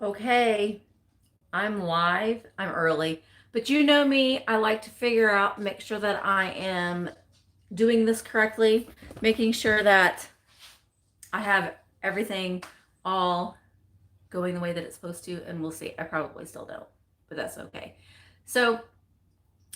Okay, I'm live. I'm early. But you know me, I like to figure out, make sure that I am doing this correctly, making sure that I have everything all going the way that it's supposed to. And we'll see. I probably still don't, but that's okay. So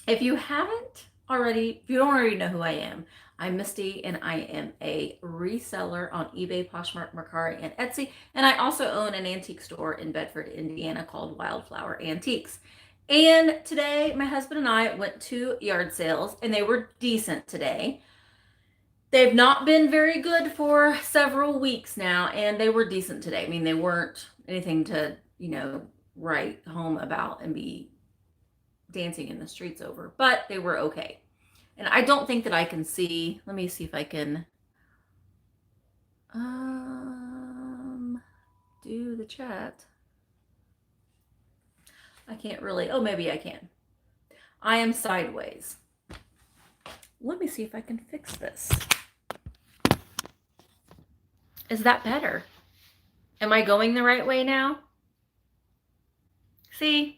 if you haven't already, if you don't already know who I am, I'm Misty and I am a reseller on eBay, Poshmark, Mercari, and Etsy. And I also own an antique store in Bedford, Indiana called Wildflower Antiques. And today, my husband and I went to yard sales and they were decent today. They've not been very good for several weeks now, and they were decent today. I mean, they weren't anything to, write home about and be dancing in the streets over, but they were okay. And I don't think that I can see. Let me see if I can um do the chat. I can't really. Oh, maybe I can. I am sideways. Let me see if I can fix this. Is that better? Am I going the right way now? See?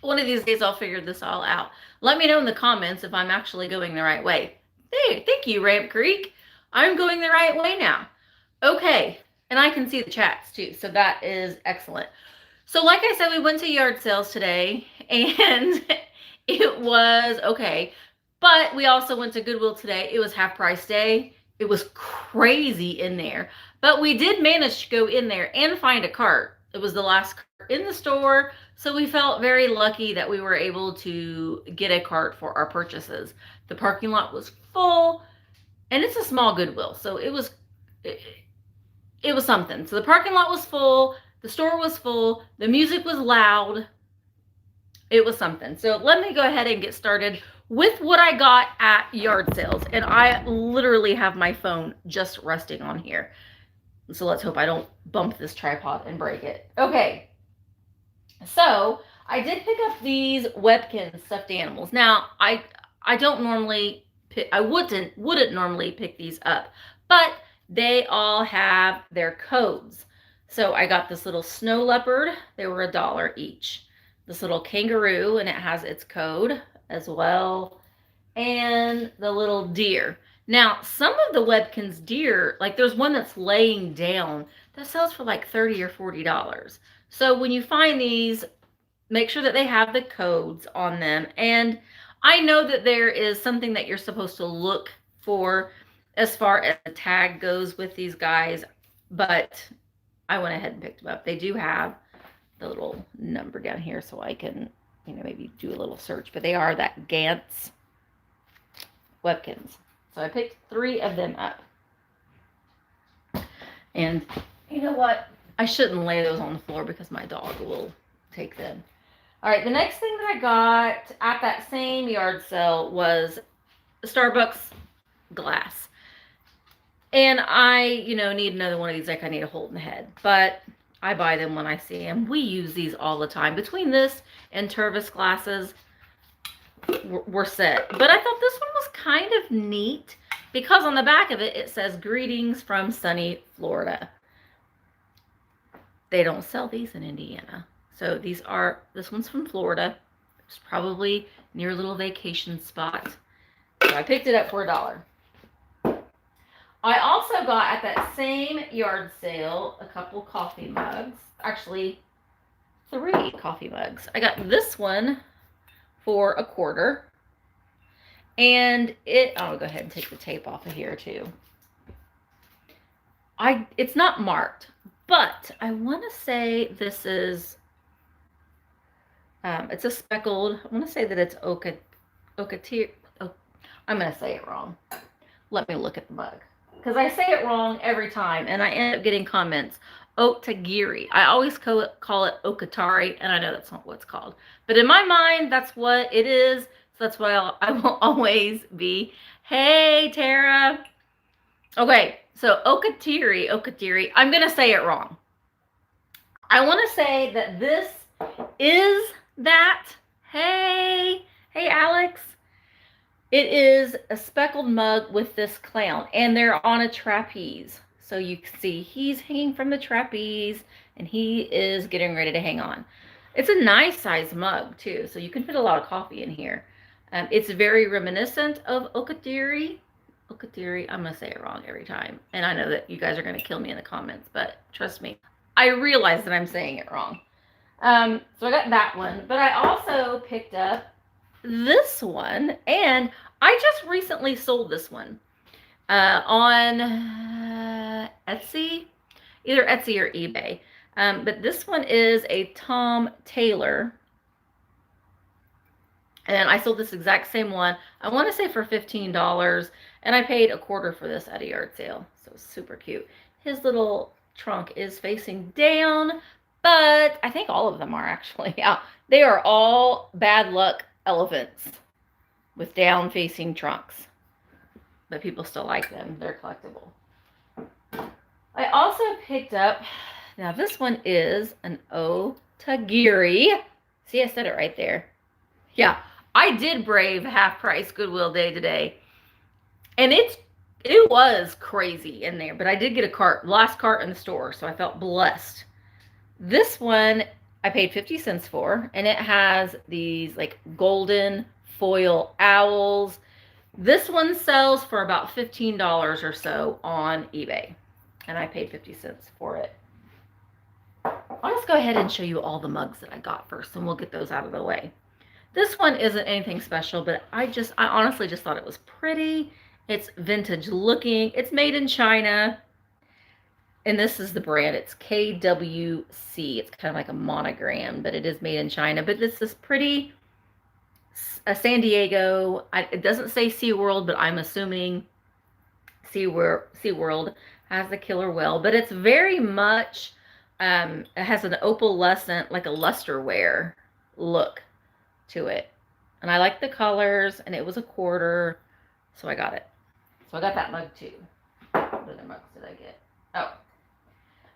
One of these days I'll figure this all out. Let me know in the comments if I'm actually going the right way. Hey, thank you, Ramp Creek. I'm going the right way now. Okay, and I can see the chats too, so that is excellent. So like I said, we went to yard sales today, and it was okay. But we also went to Goodwill today. It was half price day. It was crazy in there. But we did manage to go in there and find a cart. It was the last cart in the store. So we felt very lucky that we were able to get a cart for our purchases. The parking lot was full, and it's a small Goodwill. So it was something. So the parking lot was full. The store was full. The music was loud. It was something. So let me go ahead and get started with what I got at yard sales. And I literally have my phone just resting on here. So let's hope I don't bump this tripod and break it. Okay. So I did pick up these Webkinz stuffed animals. Now, I don't normally pick, I wouldn't normally pick these up, but they all have their codes. So I got this little snow leopard. They were $1 each. This little kangaroo, and it has its code as well. And the little deer. Now, some of the Webkinz deer, like there's one that's laying down that sells for like $30 or $40. So when you find these, make sure that they have the codes on them. And I know that there is something that you're supposed to look for as far as the tag goes with these guys, but I went ahead and picked them up. They do have the little number down here so I can, maybe do a little search, but they are that Gantz Webkinz. So I picked 3 of them up. And you know what? I shouldn't lay those on the floor because my dog will take them. All right, the next thing that I got at that same yard sale was Starbucks glass. And I, need another one of these like I need a hole in the head. But I buy them when I see them. We use these all the time. Between this and Tervis glasses, we're set. But I thought this one was kind of neat because on the back of it, it says, "Greetings from sunny Florida." They don't sell these in Indiana. So this one's from Florida. It's probably near a little vacation spot. So I picked it up for $1. I also got at that same yard sale a couple coffee mugs. Actually, 3 coffee mugs. I got this one for $0.25. And I'll go ahead and take the tape off of here too. It's not marked, but I want to say this is, it's a speckled, I want to say that it's Okatiri. Oh, I'm going to say it wrong. Let me look at the mug. Because I say it wrong every time, and I end up getting comments. Otagiri. I always call it Okatari, and I know that's not what it's called. But in my mind, that's what it is. So that's what I will always be. Hey, Tara. Okay, so Okatiri. I'm going to say it wrong. I want to say that this is that. Hey, Alex. It is a speckled mug with this clown, and they're on a trapeze. So you can see he's hanging from the trapeze and he is getting ready to hang on. It's a nice size mug too, so you can fit a lot of coffee in here. It's very reminiscent of Okatiri. Okatiri, I'm going to say it wrong every time. And I know that you guys are going to kill me in the comments, but trust me, I realize that I'm saying it wrong. So I got that one, but I also picked up this one, and I just recently sold this one on Etsy, either Etsy or eBay. But this one is a Tom Taylor, and I sold this exact same one, I want to say for $15, and I paid $1/4 for this at a yard sale. So super cute. His little trunk is facing down, but I think all of them are actually. Yeah, they are all bad luck elephants with down facing trunks, but people still like them. They're collectible. I also picked up, now this one is an Otagiri. See, I said it right there. Yeah, I did brave half price Goodwill day today, and it was crazy in there, but I did get a cart, last cart in the store, so I felt blessed. This one I paid 50 cents for, and it has these like golden foil owls. This one sells for about $15 or so on eBay, and I paid 50 cents for it. I'll just go ahead and show you all the mugs that I got first, and we'll get those out of the way. This one isn't anything special, but I honestly just thought it was pretty. It's vintage looking. It's made in China. And this is the brand. It's KWC. It's kind of like a monogram, but it is made in China. But this is pretty San Diego. It doesn't say SeaWorld, but I'm assuming SeaWorld has the killer whale. But it's very much, it has an opalescent, like a lusterware look to it. And I like the colors, and it was $1/4, so I got it. So I got that mug too. What other mugs did I get? Oh,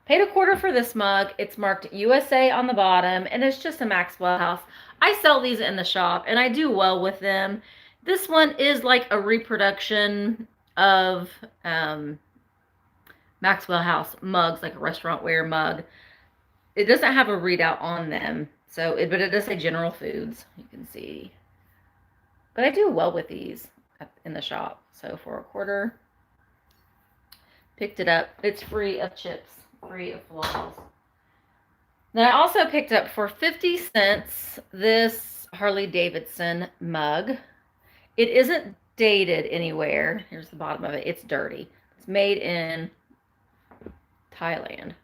paid $1/4 for this mug. It's marked USA on the bottom, and it's just a Maxwell House. I sell these in the shop, and I do well with them. This one is like a reproduction of Maxwell House mugs, like a restaurant-ware mug. It doesn't have a readout on them, but it does say General Foods. You can see. But I do well with these in the shop. So for $1/4, picked it up. It's free of chips, free of flaws. Then I also picked up for 50 cents this Harley Davidson mug. It isn't dated anywhere. Here's the bottom of it. It's dirty. It's made in Thailand.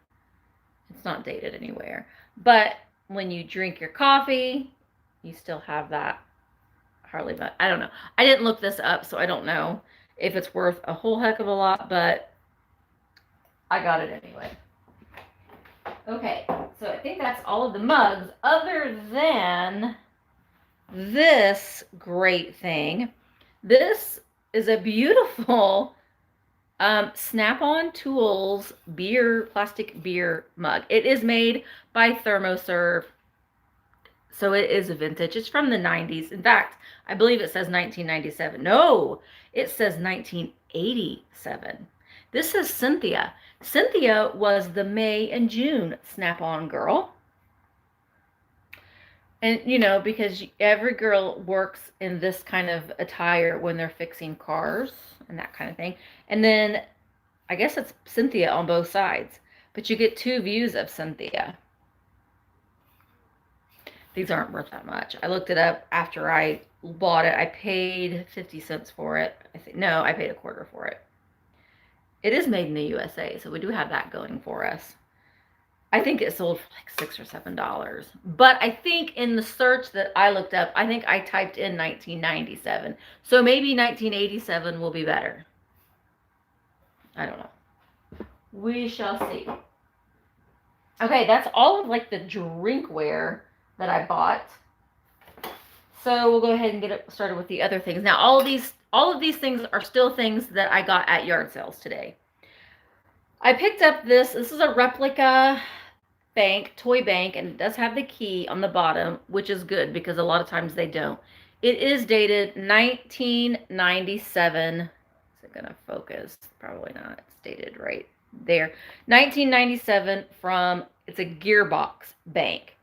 It's not dated anywhere. But when you drink your coffee, you still have that Harley mug. I don't know. I didn't look this up, so I don't know if it's worth a whole heck of a lot, but I got it anyway. Okay, so I think that's all of the mugs, other than this great thing. This is a beautiful Snap-on Tools plastic beer mug. It is made by ThermoServe, so it is a vintage. It's from the 90s. In fact, I believe it says 1997. No, it says 1987. This is Cynthia. Cynthia was the May and June Snap-on girl. And, you know, because every girl works in this kind of attire when they're fixing cars and that kind of thing. And then I guess it's Cynthia on both sides. But you get 2 views of Cynthia. These aren't worth that much. I looked it up after I bought it. I paid 50 cents for it. I paid $1/4 for it. It is made in the USA, so we do have that going for us. I think it sold for like $6 or $7. But I think in the search that I looked up, I think I typed in 1997. So maybe 1987 will be better. I don't know. We shall see. Okay, that's all of like the drinkware that I bought. So we'll go ahead and get it started with the other things. Now, all of these things are still things that I got at yard sales today. I picked up this is a replica toy bank, and it does have the key on the bottom, which is good because a lot of times they don't. It is dated 1997. Is it gonna focus? Probably not. It's dated right there. 1997 from, it's a Gearbox Bank.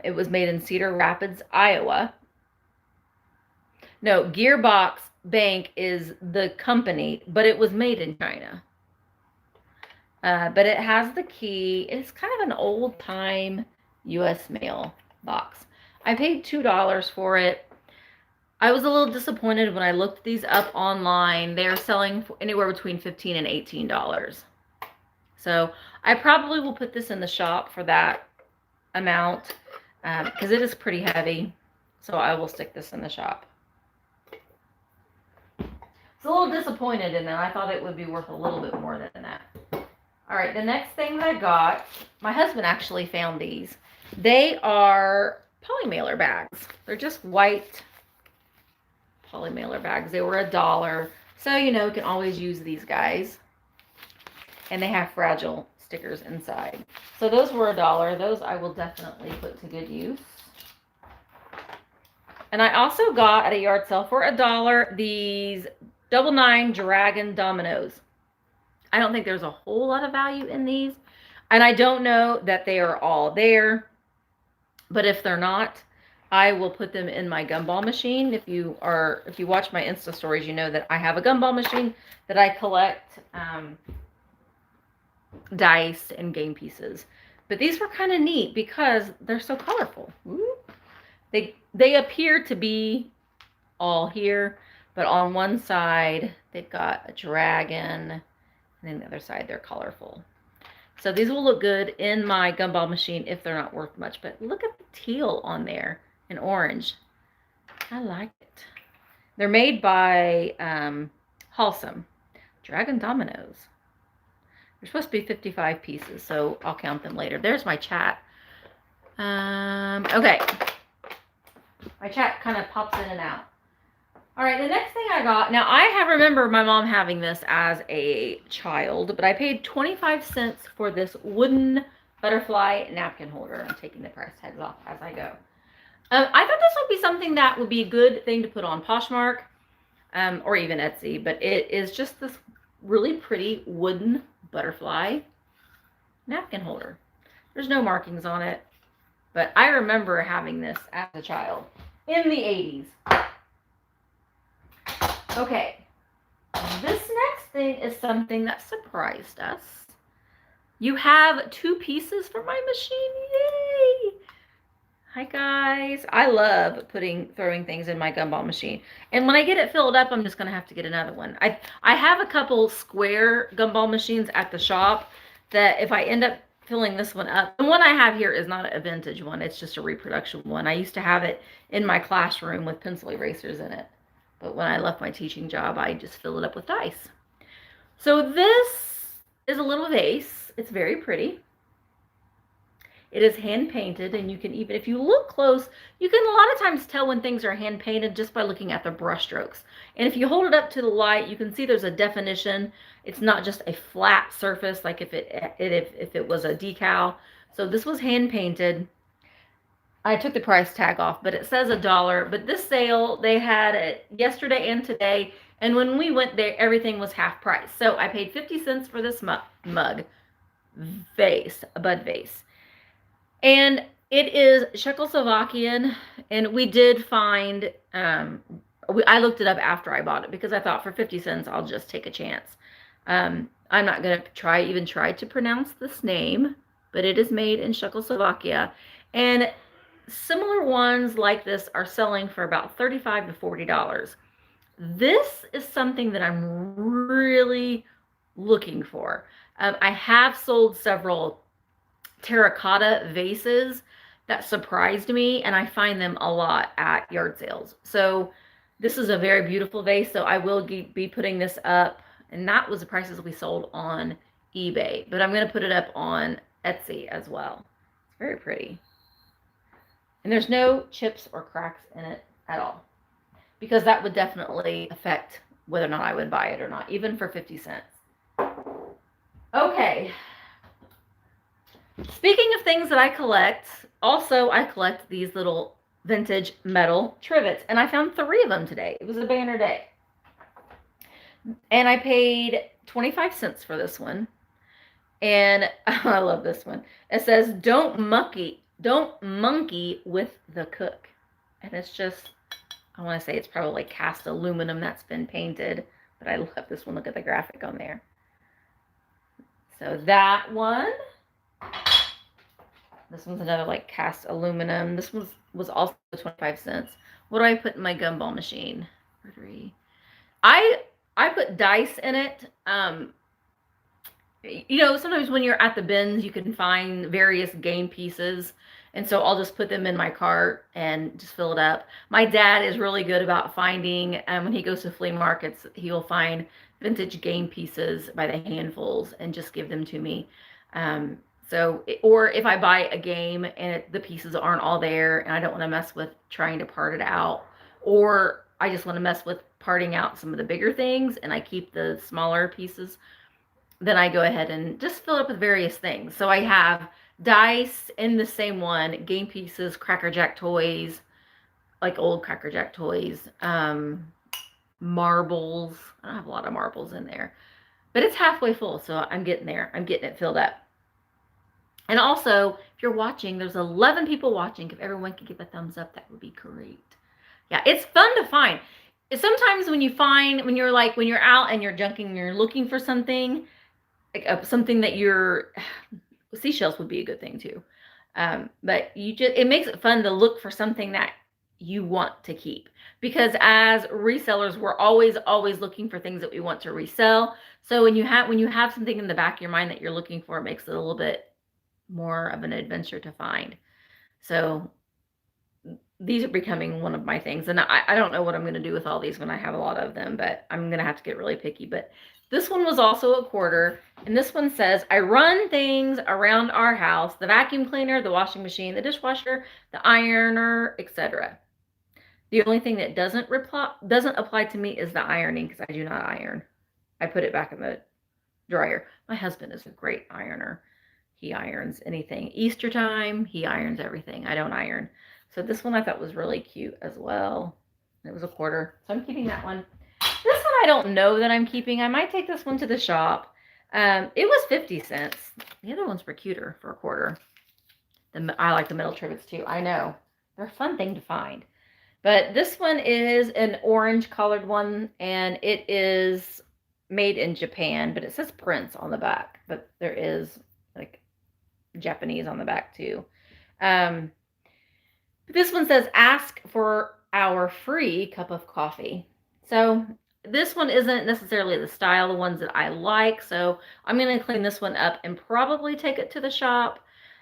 It was made in Cedar Rapids, Iowa. No, Gearbox Bank is the company, but it was made in China. But it has the key. It's kind of an old time U.S. mail box. I paid $2 for it. I was a little disappointed when I looked these up online. They're selling anywhere between $15 and $18. So I probably will put this in the shop for that amount because it is pretty heavy. So I will stick this in the shop. It's a little disappointed in that. I thought it would be worth a little bit more than that. All right, the next thing that I got, my husband actually found these. They are poly mailer bags. They're just white poly mailer bags. They were $1. So, you know, you can always use these guys. And they have fragile stickers inside. So those were $1. Those I will definitely put to good use. And I also got at a yard sale for $1 these double 9 dragon dominoes. I don't think there's a whole lot of value in these. And I don't know that they are all there. But if they're not, I will put them in my gumball machine. If you watch my Insta stories, you know that I have a gumball machine that I collect dice and game pieces. But these were kind of neat because they're so colorful. Ooh. They appear to be all here, but on one side they've got a dragon, and then the other side they're colorful. So these will look good in my gumball machine if they're not worth much. But look at the teal on there and orange. I like it. They're made by Wholesome Dragon Dominoes. They're supposed to be 55 pieces, so I'll count them later. There's my chat. Okay. My chat kind of pops in and out. All right, the next thing I got, now I remember my mom having this as a child, but I paid 25 cents for this wooden butterfly napkin holder. I'm taking the price tags off as I go. I thought this would be something that would be a good thing to put on Poshmark or even Etsy, but it is just this really pretty wooden butterfly napkin holder. There's no markings on it, but I remember having this as a child in the 80s. Okay, this next thing is something that surprised us. You have 2 pieces for my machine. Yay! Hi guys. I love throwing things in my gumball machine. And when I get it filled up, I'm just going to have to get another one. I have a couple square gumball machines at the shop that if I end up filling this one up, the one I have here is not a vintage one. It's just a reproduction one. I used to have it in my classroom with pencil erasers in it. But when I left my teaching job, I just fill it up with dice. So this is a little vase. It's very pretty. It is hand painted, and you can even, if you look close, you can a lot of times tell when things are hand painted just by looking at the brush strokes. And if you hold it up to the light, you can see there's a definition. It's not just a flat surface like if it was a decal. So this was hand painted. I took the price tag off, but it says $1. But this sale, they had it yesterday and today. And when we went there, everything was half price. So I paid 50 cents for this mug vase, a bud vase. And it is Czechoslovakian. And we did find, I looked it up after I bought it because I thought for 50 cents, I'll just take a chance. I'm not going to even try to pronounce this name, but it is made in Czechoslovakia. And similar ones like this are selling for about $35 to $40. This is something that I'm really looking for. I have sold several terracotta vases that surprised me, and I find them a lot at yard sales. So this is a very beautiful vase, so I will be putting this up, and that was the prices we sold on eBay, but I'm going to put it up on Etsy as well. It's very pretty. And there's no chips or cracks in it at all, because that would definitely affect whether or not I would buy it or not, even for 50 cents. Okay. Speaking of things that I collect, also I collect these little vintage metal trivets, and I found 3 of them today. It was a banner day. And I paid 25 cents for this one. And I love this one. It says, don't monkey with the cook. And it's just, I want to say it's probably cast aluminum that's been painted, but I love this one. Look at the graphic on there. So that one. This one's another like cast aluminum. This was also 25 cents. What do I put in my gumball machine? I put dice in it. You know, sometimes when you're at the bins, you can find various game pieces. And so I'll just put them in my cart and just fill it up. My dad is really good about finding, when he goes to flea markets, he'll find vintage game pieces by the handfuls and just give them to me. Or if I buy a game and the pieces aren't all there and I don't want to mess with trying to part it out, or I just want to mess with parting out some of the bigger things and I keep the smaller pieces, then I go ahead and just fill it up with various things. So I have dice in the same one, game pieces, Cracker Jack toys, like old Cracker Jack toys, marbles. I don't have a lot of marbles in there, but it's halfway full, so I'm getting there. I'm getting it filled up. And also, if you're watching, there's 11 people watching. If everyone could give a thumbs up, that would be great. Yeah, it's fun to find. Sometimes when you're out and you're junking and you're looking for something, like something that seashells would be a good thing too. But it makes it fun to look for something that you want to keep, because as resellers, we're always looking for things that we want to resell. So when you have something in the back of your mind that you're looking for, it makes it a little bit more of an adventure to find. So these are becoming one of my things, and I don't know what I'm going to do with all these when I have a lot of them, but I'm going to have to get really picky. But this one was also a quarter, and this one says, I run things around our house: the vacuum cleaner, the washing machine, the dishwasher, the ironer, etc. The only thing that doesn't apply to me is the ironing, because I do not iron. I put it back in the dryer. My husband is a great ironer. He irons anything. Easter time, he irons everything. I don't iron. So this one I thought was really cute as well. It was a quarter, so I'm keeping that one. This one I don't know that I'm keeping. I might take this one to the shop. It was 50 cents. The other ones were cuter for a quarter. I like the metal trivets too. I know. They're a fun thing to find. But this one is an orange colored one, and it is made in Japan, but it says Prince on the back. But there is like Japanese on the back too. This one says, ask for our free cup of coffee. So this one isn't necessarily the style, the ones that I like. So I'm going to clean this one up and probably take it to the shop.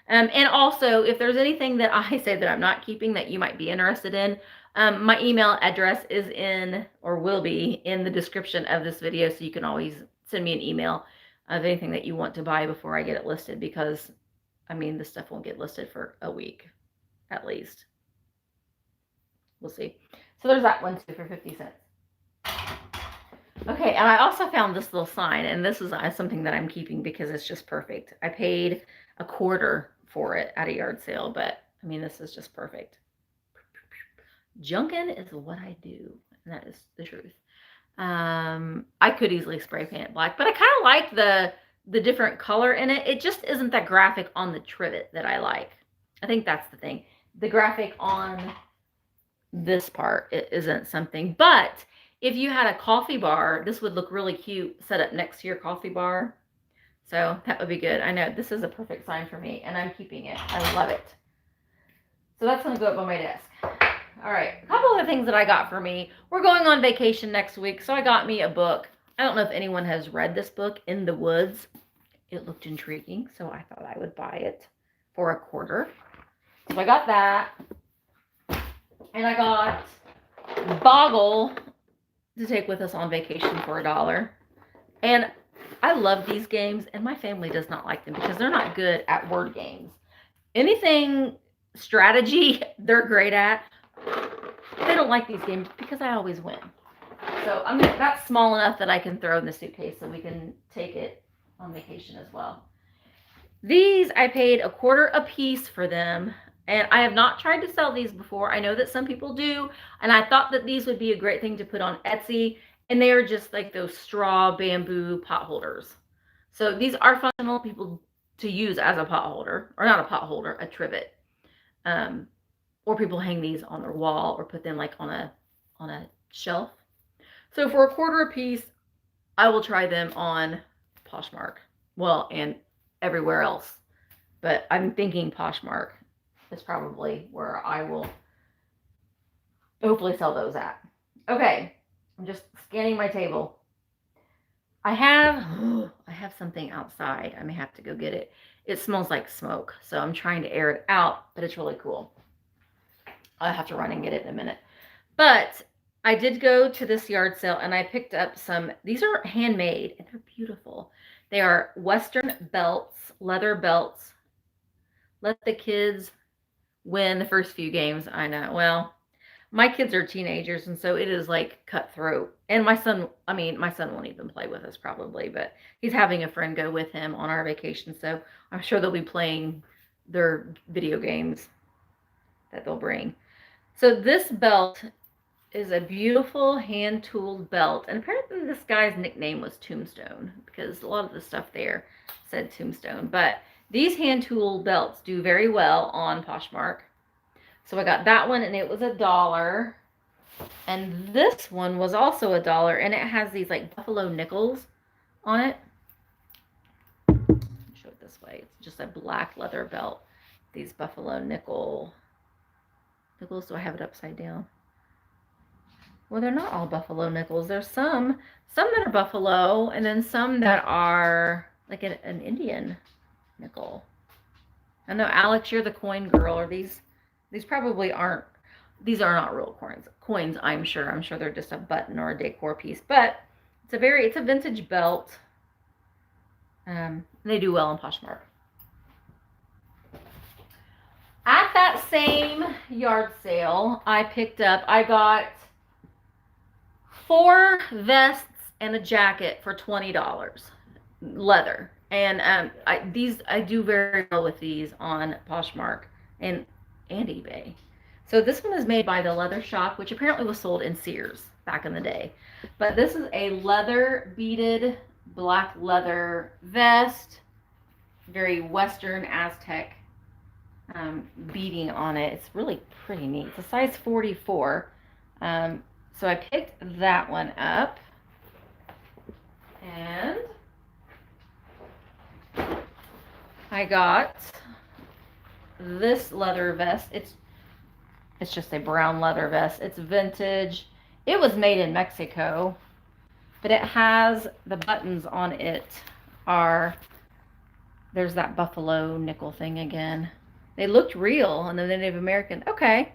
And also, if there's anything that I say that I'm not keeping that you might be interested in, my email address is in, or will be in, the description of this video. So you can always send me an email of anything that you want to buy before I get it listed, because I mean, this stuff won't get listed for a week at least. We'll see. So there's that one too for 50 cents. Okay, and I also found this little sign, and this is something that I'm keeping because it's just perfect. I paid a quarter for it at a yard sale, but I mean, this is just perfect. Junkin' is what I do, and that is the truth. I could easily spray paint it black, but I kind of like the different color in it. It just isn't that graphic on the trivet that I like. I think that's the thing. The graphic on this part, it isn't something. But if you had a coffee bar, this would look really cute set up next to your coffee bar. So that would be good. I know this is a perfect sign for me, and I'm keeping it. I love it. So that's going to go up on my desk. All right, a couple of things that I got for me. We're going on vacation next week, so I got me a book. I don't know if anyone has read this book, In the Woods. It looked intriguing, so I thought I would buy it for a quarter. So I got that. And I got Boggle to take with us on vacation for $1. And I love these games, and my family does not like them because they're not good at word games. Anything strategy, they're great at. They don't like these games because I always win. So that's small enough that I can throw in the suitcase so we can take it on vacation as well. These, I paid a quarter a piece for them, and I have not tried to sell these before. I know that some people do, and I thought that these would be a great thing to put on Etsy, and they are just like those straw bamboo pot holders. So these are functional people to use as a pot holder, or not a pot holder, a trivet. Or people hang these on their wall or put them like on a shelf. So for a quarter a piece, I will try them on Poshmark. Well, and everywhere else. But I'm thinking Poshmark is probably where I will hopefully sell those at. Okay, I'm just scanning my table. I have something outside. I may have to go get it. It smells like smoke, so I'm trying to air it out, but it's really cool. I'll have to run and get it in a minute. But I did go to this yard sale and I picked up some, these are handmade and they're beautiful. They are Western belts, leather belts. Let the kids win the first few games. I know. Well, my kids are teenagers, and so it is like cutthroat. And my son won't even play with us probably, but he's having a friend go with him on our vacation, so I'm sure they'll be playing their video games that they'll bring. So this belt is a beautiful hand-tooled belt, and apparently this guy's nickname was Tombstone because a lot of the stuff there said Tombstone. But these hand-tooled belts do very well on Poshmark. So I got that one, and it was $1. And this one was also $1, and it has these like buffalo nickels on it. Show it this way. It's just a black leather belt. These buffalo nickels. Do I have it upside down? Well, they're not all buffalo nickels. There's some that are buffalo, and then some that are like an Indian nickel. I know, Alex, you're the coin girl. Or these probably aren't. These are not real coins. I'm sure they're just a button or a decor piece. But it's a vintage belt. They do well on Poshmark. At that same yard sale, I got 4 vests and a jacket for $20, leather. And I do very well with these on Poshmark and eBay. So this one is made by the Leather Shop, which apparently was sold in Sears back in the day. But this is a leather beaded black leather vest, very Western Aztec beading on it. It's really pretty neat. It's a size 44. So I picked that one up, and I got this leather vest. It's just a brown leather vest. It's vintage. It was made in Mexico, but it has the buttons on it there's that buffalo nickel thing again. They looked real, and the Native American. Okay,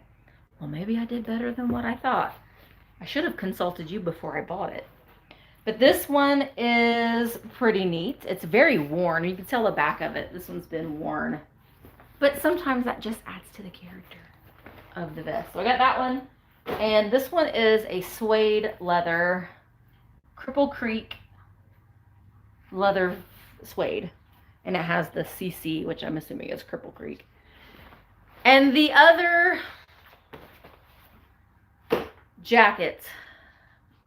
well, maybe I did better than what I thought. I should have consulted you before I bought it. But this one is pretty neat. It's very worn. You can tell the back of it. This one's been worn. But sometimes that just adds to the character of the vest. So I got that one. And this one is a suede leather, Cripple Creek leather suede. And it has the CC, which I'm assuming is Cripple Creek. And the other jacket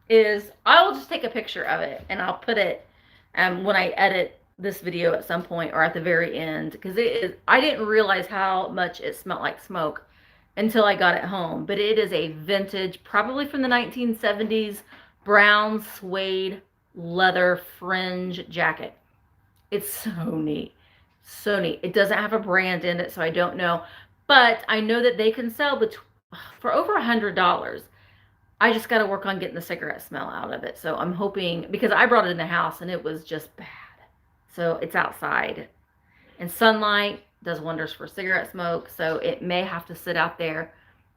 is, I will just take a picture of it and I'll put it when I edit this video at some point or at the very end, because I didn't realize how much it smelled like smoke until I got it home. But it is a vintage, probably from the 1970s, brown suede leather fringe jacket. It's so neat. So neat. It doesn't have a brand in it, so I don't know. But I know that they can sell for over $100. I just got to work on getting the cigarette smell out of it. So I'm hoping, because I brought it in the house and it was just bad. So it's outside. And sunlight does wonders for cigarette smoke. So it may have to sit out there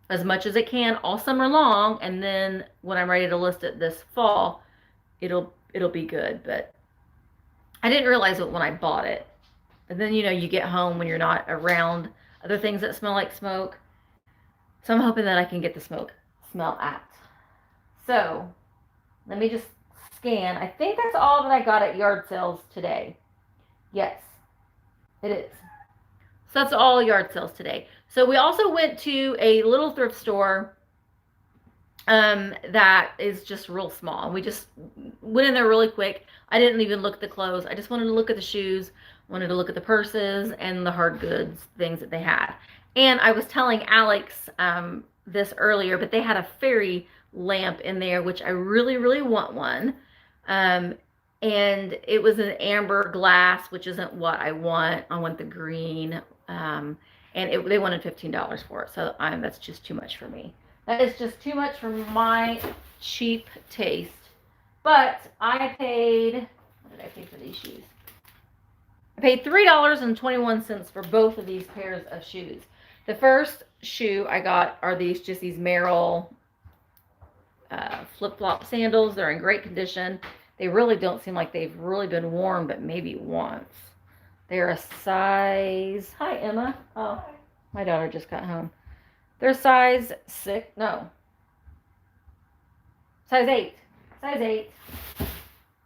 as much as it can all summer long. And then when I'm ready to list it this fall, it'll be good. But I didn't realize it when I bought it. And then, you get home when you're not around other things that smell like smoke. So I'm hoping that I can get the smoke smell out. So let me just scan. I think that's all that I got at yard sales today. Yes, it is. So that's all yard sales today. So we also went to a little thrift store that is just real small. We just went in there really quick. I didn't even look at the clothes. I just wanted to look at the shoes, wanted to look at the purses and the hard goods things that they had. And I was telling Alex this earlier, but they had a fairy lamp in there, which I really, really want one. Um, and it was an amber glass, which isn't what I want. I want the green. And they wanted $15 for it. So that's just too much for me. That is just too much for my cheap taste. But I paid, what did I pay for these shoes? I paid $3.21 for both of these pairs of shoes. The first shoe I got are these Merrell flip-flop sandals. They're in great condition. They really don't seem like they've really been worn, but maybe once. They're a size, hi Emma. Oh, my daughter just got home. They're size 6, no. Size 8. Size 8.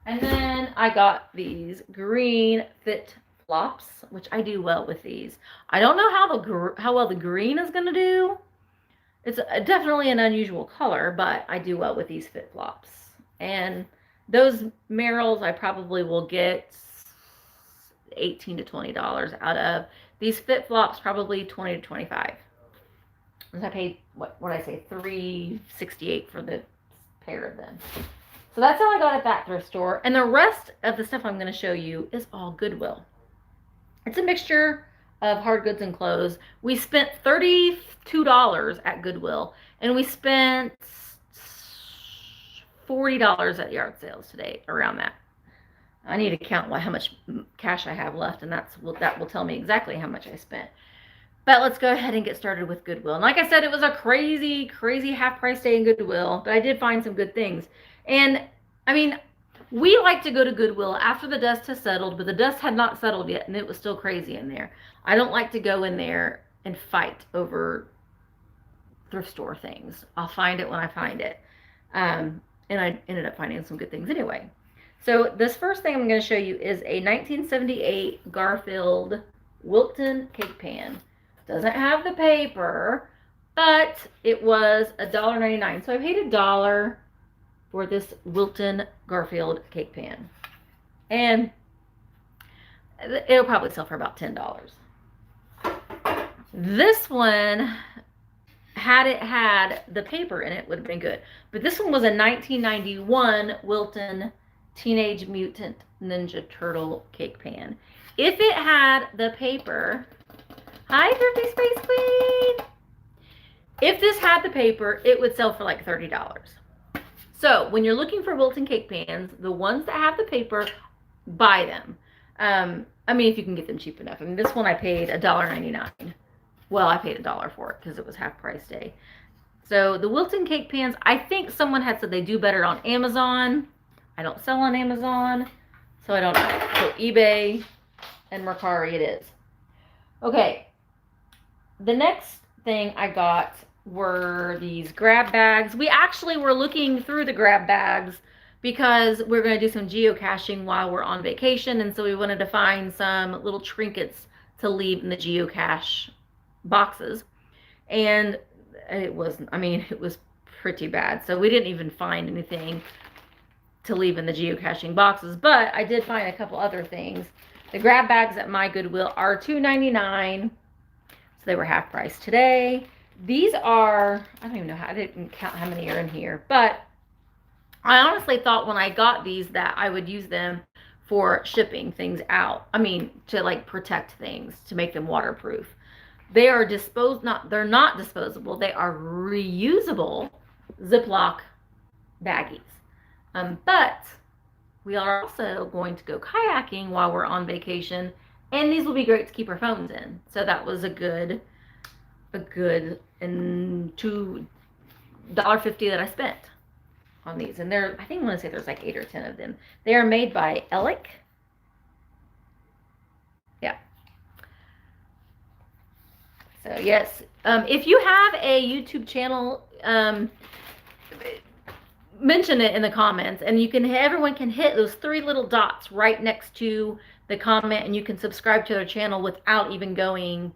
And then I got these green fit flops, which I do well with these. I don't know how well the green is going to do. It's definitely an unusual color, but I do well with these fit flops. And those Merrells I probably will get $18 to $20 out of. These fit flops probably $20 to $25. I paid what I say $3.68 for the pair of them. So that's all I got at that thrift store. And the rest of the stuff I'm going to show you is all Goodwill. It's a mixture of hard goods and clothes. We spent $32 at Goodwill, and we spent $40 at yard sales today, around that. I need to count how much cash I have left, and that will tell me exactly how much I spent. But let's go ahead and get started with Goodwill. And like I said, it was a crazy, crazy half price day in Goodwill, but I did find some good things. And I mean, we like to go to Goodwill after the dust has settled, but the dust had not settled yet, and it was still crazy in there. I don't like to go in there and fight over thrift store things. I'll find it when I find it. And I ended up finding some good things anyway. So this first thing I'm going to show you is a 1978 Garfield Wilton cake pan. Doesn't have the paper, but it was $1.99. So I paid $1 for this Wilton Garfield cake pan. And it'll probably sell for about $10. This one, had it had the paper in it, would have been good. But this one was a 1991 Wilton Teenage Mutant Ninja Turtle cake pan. If it had the paper, hi, Thrifty Space Queen! If this had the paper, it would sell for like $30. So when you're looking for Wilton cake pans, the ones that have the paper, buy them. I mean, if you can get them cheap enough. I mean, this one I paid $1.99. Well, I paid $1 for it because it was half price day. So the Wilton cake pans, I think someone had said they do better on Amazon. I don't sell on Amazon, so I don't know. So eBay and Mercari it is. Okay. The next thing I got were these grab bags. We actually were looking through the grab bags because we're going to do some geocaching while we're on vacation, and so we wanted to find some little trinkets to leave in the geocache boxes. And it was pretty bad. So we didn't even find anything to leave in the geocaching boxes, but I did find a couple other things. The grab bags at my Goodwill are $2.99. So they were half price today. These are, I don't even know I didn't count how many are in here, but I honestly thought when I got these that I would use them for shipping things out. I mean, to like protect things, to make them waterproof. They are they're not disposable. They are reusable Ziploc baggies. But we are also going to go kayaking while we're on vacation, and these will be great to keep our phones in. So that was a good and $2.50 that I spent on these. And I think I want to say there's like 8 or 10 of them. They are made by Ellick. Yeah. So yes, if you have a YouTube channel, mention it in the comments, and everyone can hit those 3 little dots right next to the comment, and you can subscribe to their channel without even going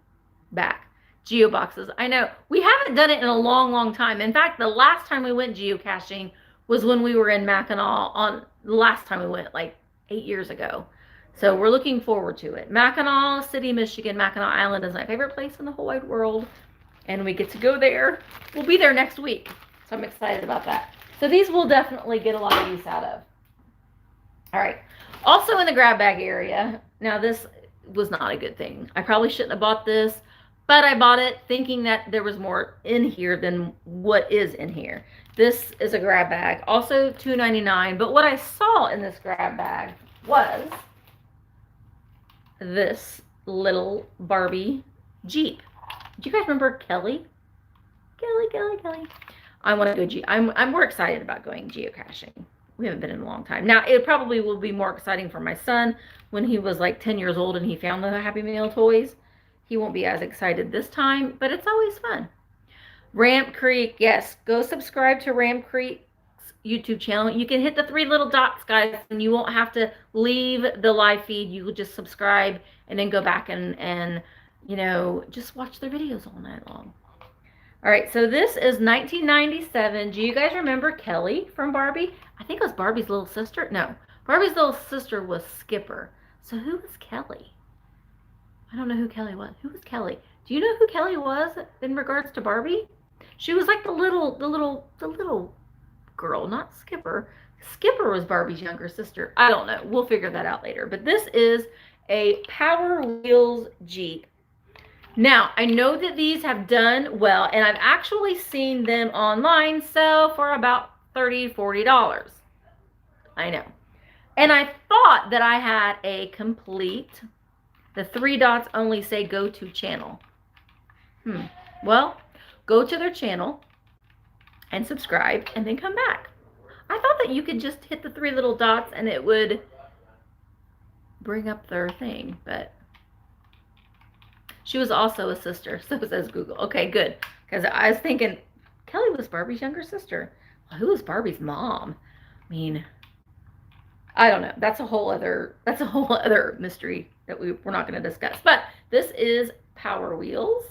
back. Geo boxes. I know. We haven't done it in a long, long time. In fact, the last time we went geocaching was when we were in Mackinac on the last time we went, like 8 years ago. So we're looking forward to it. Mackinac City, Michigan, Mackinac Island is my favorite place in the whole wide world. And we get to go there. We'll be there next week. So I'm excited about that. So these will definitely get a lot of use out of. All right. Also in the grab bag area. Now this was not a good thing. I probably shouldn't have bought this, but I bought it thinking that there was more in here than what is in here. This is a grab bag, also $2.99. But what I saw in this grab bag was this little Barbie Jeep. Do you guys remember Kelly? Kelly. I want to go I'm more excited about going geocaching. We haven't been in a long time. Now, it probably will be more exciting for my son when he was like 10 years old and he found the Happy Meal toys. He won't be as excited this time, but it's always fun. Ramp Creek, yes, go subscribe to Ramp Creek's YouTube channel. You can hit the 3 little dots, guys, and you won't have to leave the live feed. You will just subscribe and then go back and you know, just watch their videos all night long. All right, so this is 1997. Do you guys remember Kelly from Barbie? I think it was Barbie's little sister. No, Barbie's little sister was Skipper. So who was Kelly? I don't know who Kelly was. Who was Kelly? Do you know who Kelly was in regards to Barbie? She was like the little girl, not Skipper. Skipper was Barbie's younger sister. I don't know. We'll figure that out later. But this is a Power Wheels Jeep. Now, I know that these have done well, and I've actually seen them online sell for about $30, $40. I know. And I thought that I had a complete, the 3 dots only say go to channel. Well, go to their channel and subscribe and then come back. I thought that you could just hit the 3 little dots and it would bring up their thing, but she was also a sister, so says Google. Okay, good. Because I was thinking, Kelly was Barbie's younger sister. Well, who was Barbie's mom? I mean, I don't know. That's a whole other mystery that we're not going to discuss. But this is Power Wheels.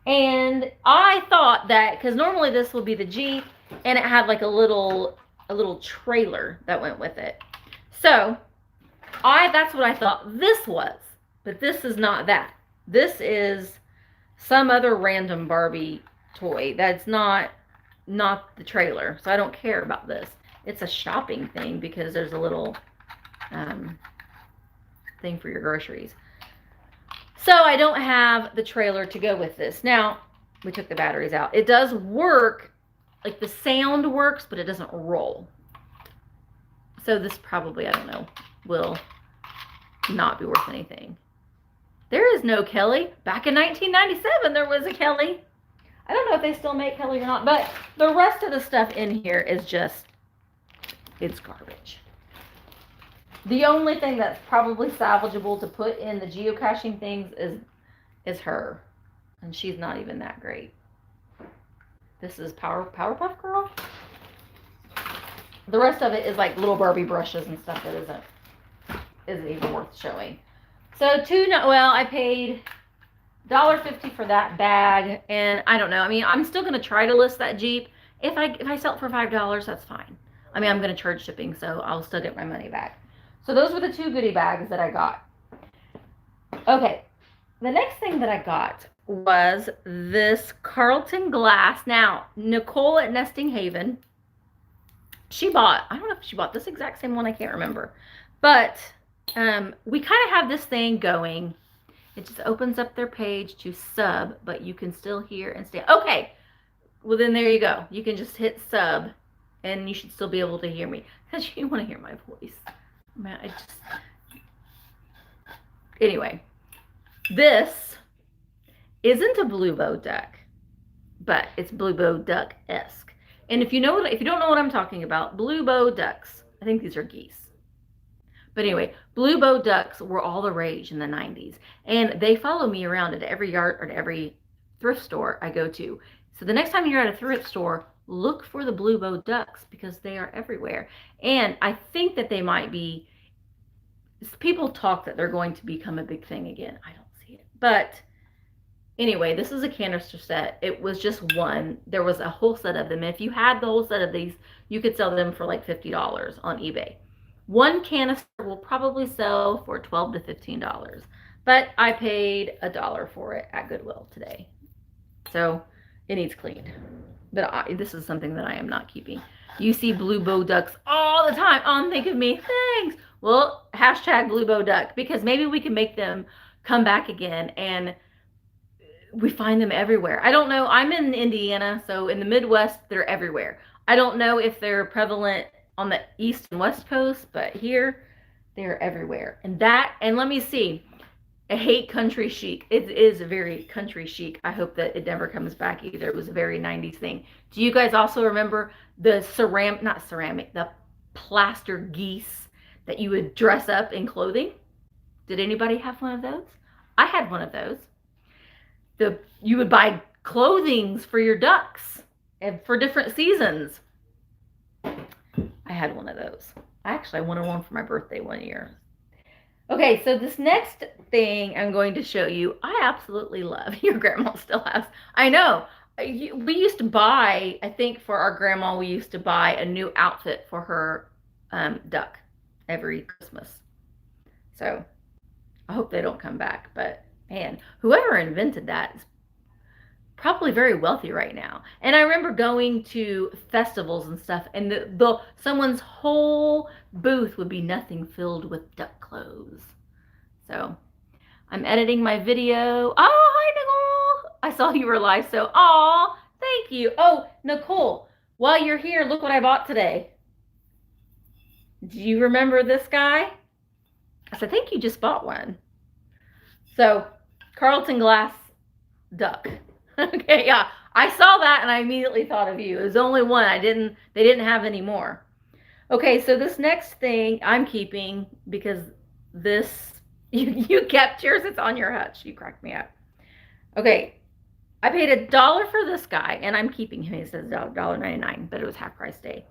And I thought that, because normally this will be the Jeep, and it had like a little trailer that went with it. So, that's what I thought this was. But this is not that. This is some other random Barbie toy. That's not the trailer. So I don't care about this. It's a shopping thing because there's a little thing for your groceries. So I don't have the trailer to go with this. Now, we took the batteries out. It does work. Like the sound works, but it doesn't roll. So this probably, I don't know, will not be worth anything. There is no Kelly. Back in 1997, there was a Kelly. I don't know if they still make Kelly or not, but the rest of the stuff in here is just, it's garbage. The only thing that's probably salvageable to put in the geocaching things is her. And she's not even that great. This is Powerpuff Girl. The rest of it is like little Barbie brushes and stuff that isn't even worth showing. So I paid $1.50 for that bag, and I don't know. I mean, I'm still gonna try to list that Jeep. If I sell it for $5, that's fine. I mean, I'm gonna charge shipping, so I'll still get my money back. So those were the 2 goodie bags that I got. Okay, the next thing that I got was this Carlton glass. Now, Nicole at Nesting Haven, she bought, I don't know if she bought this exact same one, I can't remember, but we kind of have this thing going. It just opens up their page to sub, but you can still hear and stay. Okay, well then there you go. You can just hit sub, and you should still be able to hear me because you want to hear my voice. Man, anyway, this isn't a blue bow duck, but it's blue bow duck-esque. And if you don't know what I'm talking about, blue bow ducks, I think these are geese. But anyway, blue bow ducks were all the rage in the 90s. And they follow me around at every yard or at every thrift store I go to. So the next time you're at a thrift store, look for the blue bow ducks because they are everywhere. And I think that they might be, people talk that they're going to become a big thing again. I don't see it. But Anyway, this is a canister set. It was just one. There was a whole set of them. If you had the whole set of these, you could sell them for like $50 on eBay. One canister will probably sell for $12 to $15, but I paid $1 for it at Goodwill today. So it needs cleaned. But this is something that I am not keeping. You see blue bow ducks all the time. Oh, think of me. Thanks. Well, hashtag blue bow duck, because maybe we can make them come back again, and we find them everywhere. I don't know. I'm in Indiana, so in the Midwest, they're everywhere. I don't know if they're prevalent on the East and West Coast, but here, they're everywhere. And let me see. I hate country chic. It is very country chic. I hope that it never comes back either. It was a very 90s thing. Do you guys also remember the the plaster geese that you would dress up in clothing? Did anybody have one of those? I had one of those. You would buy clothings for your ducks and for different seasons. I had one of those. I wanted one for my birthday one year. Okay, so this next thing I'm going to show you, I absolutely love. Your grandma still has. I know. We used to buy, I think for our grandma, we used to buy a new outfit for her duck every Christmas. So I hope they don't come back. But man, whoever invented that is probably very wealthy right now. And I remember going to festivals and stuff, and someone's whole booth would be nothing filled with duck clothes. So I'm editing my video. Oh, hi Nicole. I saw you were live, so thank you. Oh, Nicole, while you're here, look what I bought today. Do you remember this guy? I think you just bought one. So Carlton Glass duck. Okay, yeah, I saw that and I immediately thought of you. It was only one. They didn't have any more. Okay, so this next thing I'm keeping, because you kept yours. It's on your hutch. You cracked me up. Okay, I paid $1 for this guy, and I'm keeping him. He says $1.99, but it was half price day.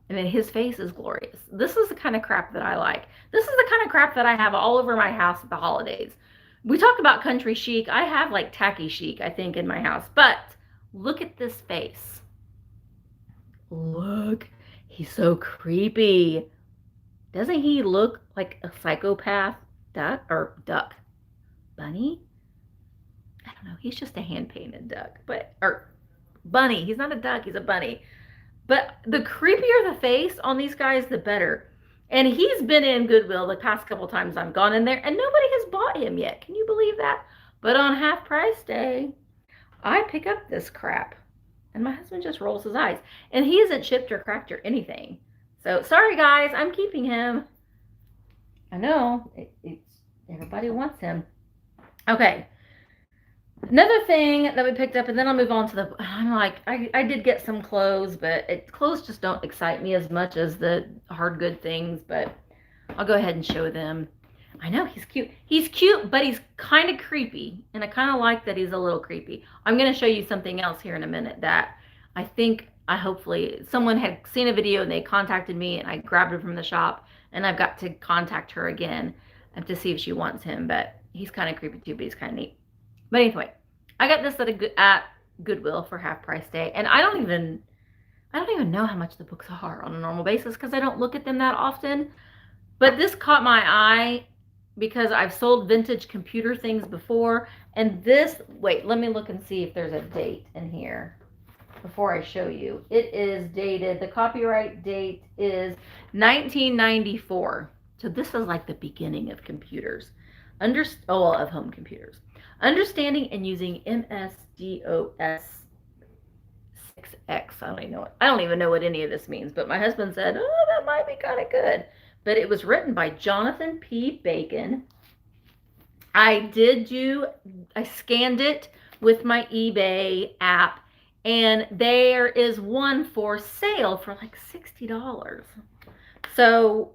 And then his face is glorious. This is the kind of crap that I like. This is the kind of crap that I have all over my house at the holidays. We talk about country chic. I have like tacky chic, I think, in my house. But look at this face. Look. He's so creepy. Doesn't he look like a psychopath duck? Bunny? I don't know. He's just a hand-painted duck. Or bunny. He's not a duck. He's a bunny. But the creepier the face on these guys, the better. And he's been in Goodwill the past couple times I've gone in there, and nobody has bought him yet. Can you believe that? But on half price day, I pick up this crap. And my husband just rolls his eyes. And he isn't chipped or cracked or anything. So, sorry guys, I'm keeping him. I know, everybody wants him. Okay. Another thing that we picked up, and then I'll move on to I'm like, I did get some clothes, but clothes just don't excite me as much as the hard good things, but I'll go ahead and show them. I know, he's cute. He's cute, but he's kind of creepy, and I kind of like that he's a little creepy. I'm going to show you something else here in a minute that hopefully someone had seen a video and they contacted me, and I grabbed him from the shop, and I've got to contact her again to see if she wants him, but he's kind of creepy too, but he's kind of neat. But anyway, I got this at Goodwill for half price day, and I don't even know how much the books are on a normal basis because I don't look at them that often. But this caught my eye because I've sold vintage computer things before, and wait, let me look and see if there's a date in here before I show you. It is dated, the copyright date is 1994. So this is like the beginning of computers. Of home computers. Understanding and using MS-DOS 6X. I don't even know what any of this means, but my husband said, oh, that might be kind of good. But it was written by Jonathan P. Bacon. I scanned it with my eBay app, and there is one for sale for like $60. So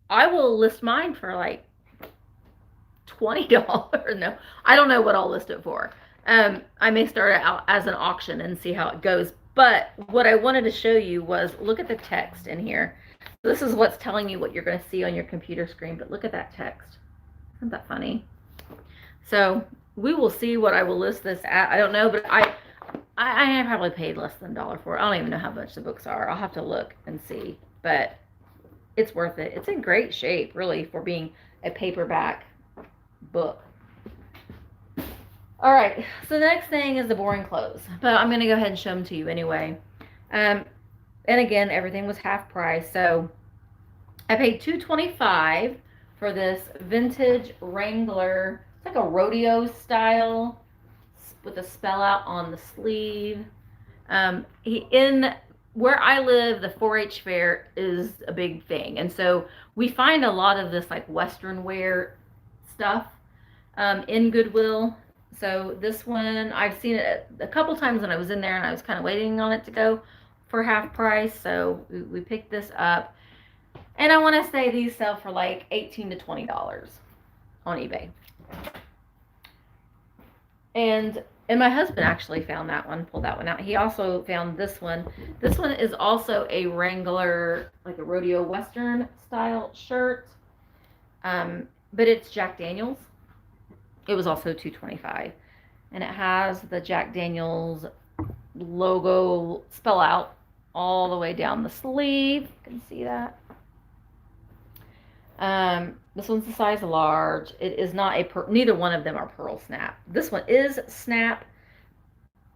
I will list mine for like $20. No, I don't know what I'll list it for. I may start it out as an auction and see how it goes. But what I wanted to show you was, look at the text in here. This is what's telling you what you're going to see on your computer screen, but look at that text. Isn't that funny? So we will see what I will list this at. I don't know, but I probably paid less than $1 for it. I don't even know how much the books are. I'll have to look and see, but it's worth it. It's in great shape, really, for being a paperback book. All right, so the next thing is the boring clothes, but I'm going to go ahead and show them to you anyway. And again, everything was half price, so I paid $2.25 for this vintage Wrangler. It's like a rodeo style with a spell out on the sleeve. In where I live, the 4-H fair is a big thing, and so we find a lot of this like Western wear stuff in Goodwill. So this one, I've seen it a couple times when I was in there, and I was kind of waiting on it to go for half price. So we picked this up, and I want to say these sell for like $18 to $20 on eBay. And my husband actually found that one, pulled that one out. He also found this one. This one is also a Wrangler, like a rodeo Western style shirt. But it's Jack Daniels. It was also $2.25. And it has the Jack Daniels logo spell out all the way down the sleeve. You can see that. This one's a size large. It is not neither one of them are pearl snap. This one is snap,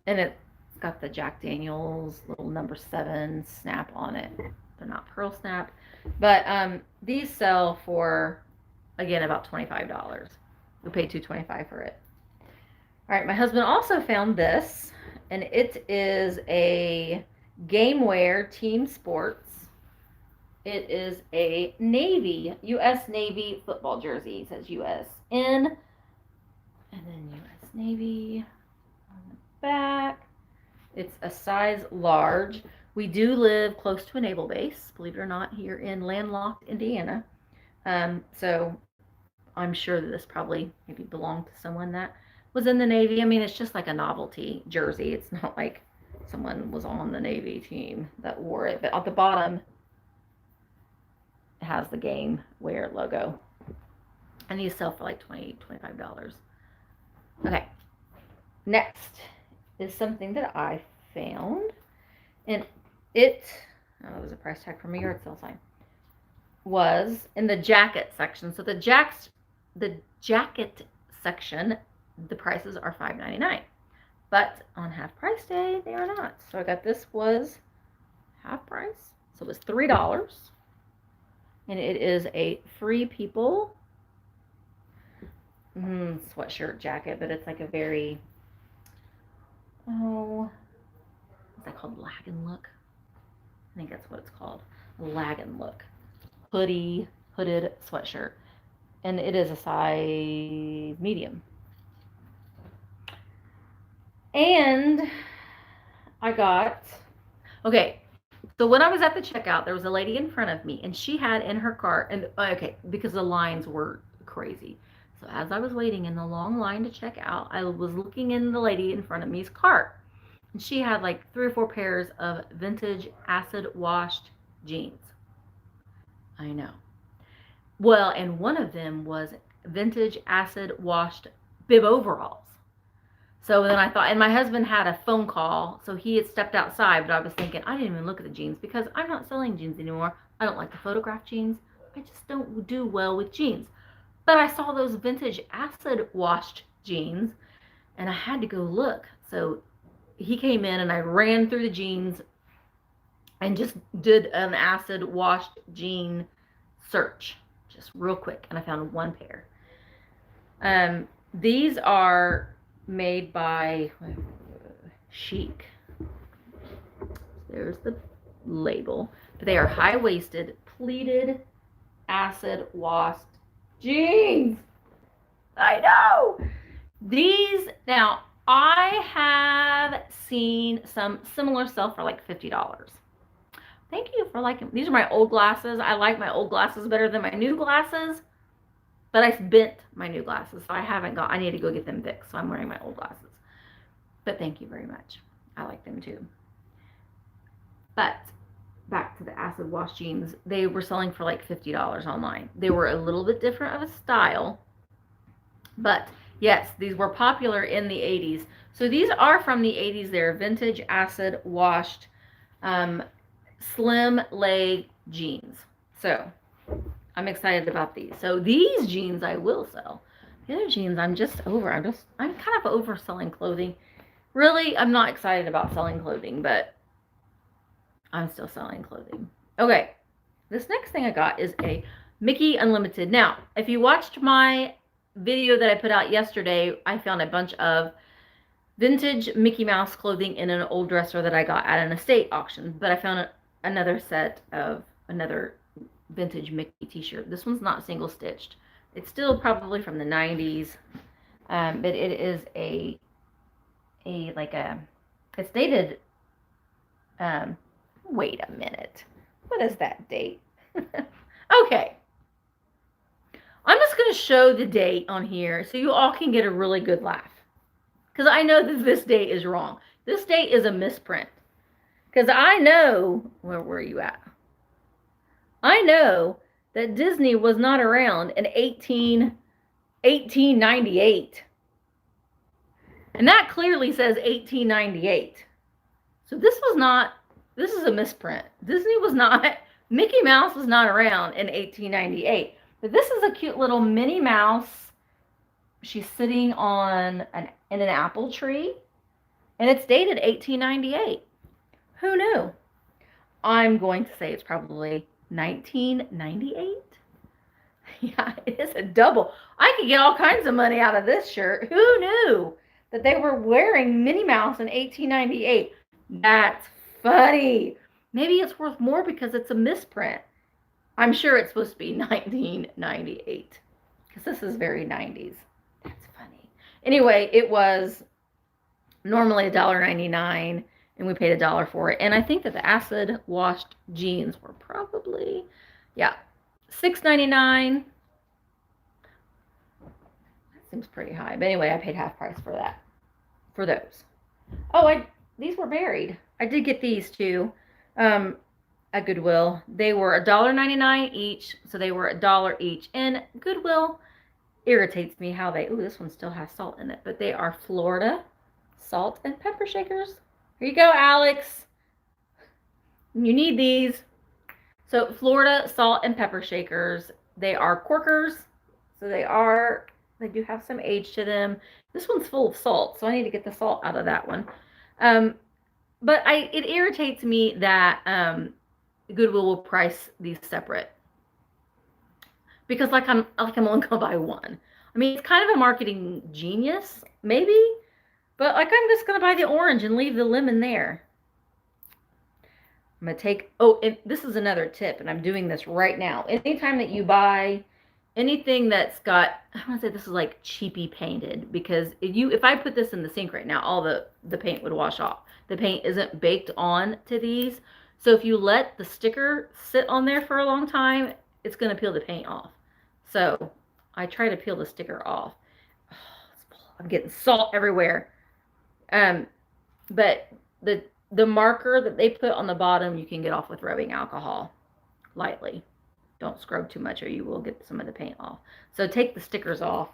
and it's got the Jack Daniels little number 7 snap on it. They're not pearl snap, but these sell for, again, about $25. We paid $2.25 for it. All right, my husband also found this, and it is a GameWare Team Sports. It is a Navy, U.S. Navy football jersey. It says U.S. in, and then U.S. Navy on the back. It's a size large. We do live close to a naval base, believe it or not, here in landlocked Indiana. So I'm sure that this probably maybe belonged to someone that was in the Navy. I mean, it's just like a novelty jersey. It's not like someone was on the Navy team that wore it. But at the bottom, it has the GameWare logo. And these sell for like $20, $25. Okay. Next is something that I found. And it was a price tag from a yard sale sign. Was in the jacket section. So the jacket section, the prices are $5.99. But on half price day, they are not. So I got this was half price. So it was $3. And it is a Free People sweatshirt jacket, but it's like a very, what's that called? Lagging look? I think that's what it's called. Lagging look. Hooded sweatshirt. And it is a size medium. And I got, okay, so when I was at the checkout, there was a lady in front of me, and she had in her cart, and because the lines were crazy. So as I was waiting in the long line to check out, I was looking in the lady in front of me's cart. And she had like 3 or 4 pairs of vintage acid washed jeans. I know. Well, and one of them was vintage acid washed bib overalls. So then I thought, and my husband had a phone call, so he had stepped outside, but I was thinking, I didn't even look at the jeans because I'm not selling jeans anymore. I don't like to photograph jeans. I just don't do well with jeans. But I saw those vintage acid washed jeans, and I had to go look. So he came in, and I ran through the jeans and just did an acid washed jean search, just real quick, and I found 1 pair. These are made by Chic. There's the label. But they are high-waisted, pleated, acid washed jeans. I know. These, now, I have seen some similar sell for like $50. Thank you for liking. These are my old glasses. I like my old glasses better than my new glasses. But I bent my new glasses, so I need to go get them fixed, so I'm wearing my old glasses. But thank you very much. I like them too. But back to the acid wash jeans, they were selling for like $50 online. They were a little bit different of a style, but Yes, these were popular in the 80s. So these are from the 80s. They're vintage acid washed slim leg jeans. So I'm excited about these. So these jeans I will sell. The other jeans I'm just over. I'm kind of over selling clothing. Really, I'm not excited about selling clothing, but I'm still selling clothing. Okay, this next thing I got is a Mickey Unlimited. Now, if you watched my video that I put out yesterday, I found a bunch of vintage Mickey Mouse clothing in an old dresser that I got at an estate auction, but I found another set of another vintage Mickey t-shirt. This one's not single stitched. It's still probably from the 90s, but it is it's dated, wait a minute. What is that date? Okay. I'm just going to show the date on here so you all can get a really good laugh. Because I know that this date is wrong. This date is a misprint. Because I know, where were you at? I know that Disney was not around in 1898. And that clearly says 1898. So this is a misprint. Disney was not, Mickey Mouse was not around in 1898. But this is a cute little Minnie Mouse. She's sitting in an apple tree. And it's dated 1898. Who knew? I'm going to say it's probably 1998. Yeah, it is a double. I could get all kinds of money out of this shirt. Who knew that they were wearing Minnie Mouse in 1898? That's funny. Maybe it's worth more because it's a misprint. I'm sure it's supposed to be 1998 because this is very 90s. That's funny. Anyway, it was normally $1.99 and we paid $1 for it. And I think that the acid washed jeans were probably, yeah, $6.99. That seems pretty high. But anyway, I paid half price for that, for those. Oh, these were buried. I did get these too at Goodwill. They were $1.99 each, so they were $1 each. And Goodwill irritates me how they, ooh, this one still has salt in it, but they are Florida salt and pepper shakers. Here you go, Alex. You need these. So Florida salt and pepper shakers. They are corkers. So they do have some age to them. This one's full of salt, so I need to get the salt out of that one. But it irritates me that Goodwill will price these separate. Because I'm only gonna buy one. I mean, it's kind of a marketing genius, maybe. But I'm just going to buy the orange and leave the lemon there. I'm going to take, and this is another tip, and I'm doing this right now. Anytime that you buy anything that's got, I want to say this is like cheapy painted, because if I put this in the sink right now, all the paint would wash off. The paint isn't baked on to these. So if you let the sticker sit on there for a long time, it's going to peel the paint off. So I try to peel the sticker off. I'm getting salt everywhere. But the marker that they put on the bottom, you can get off with rubbing alcohol lightly. Don't scrub too much or you will get some of the paint off. So take the stickers off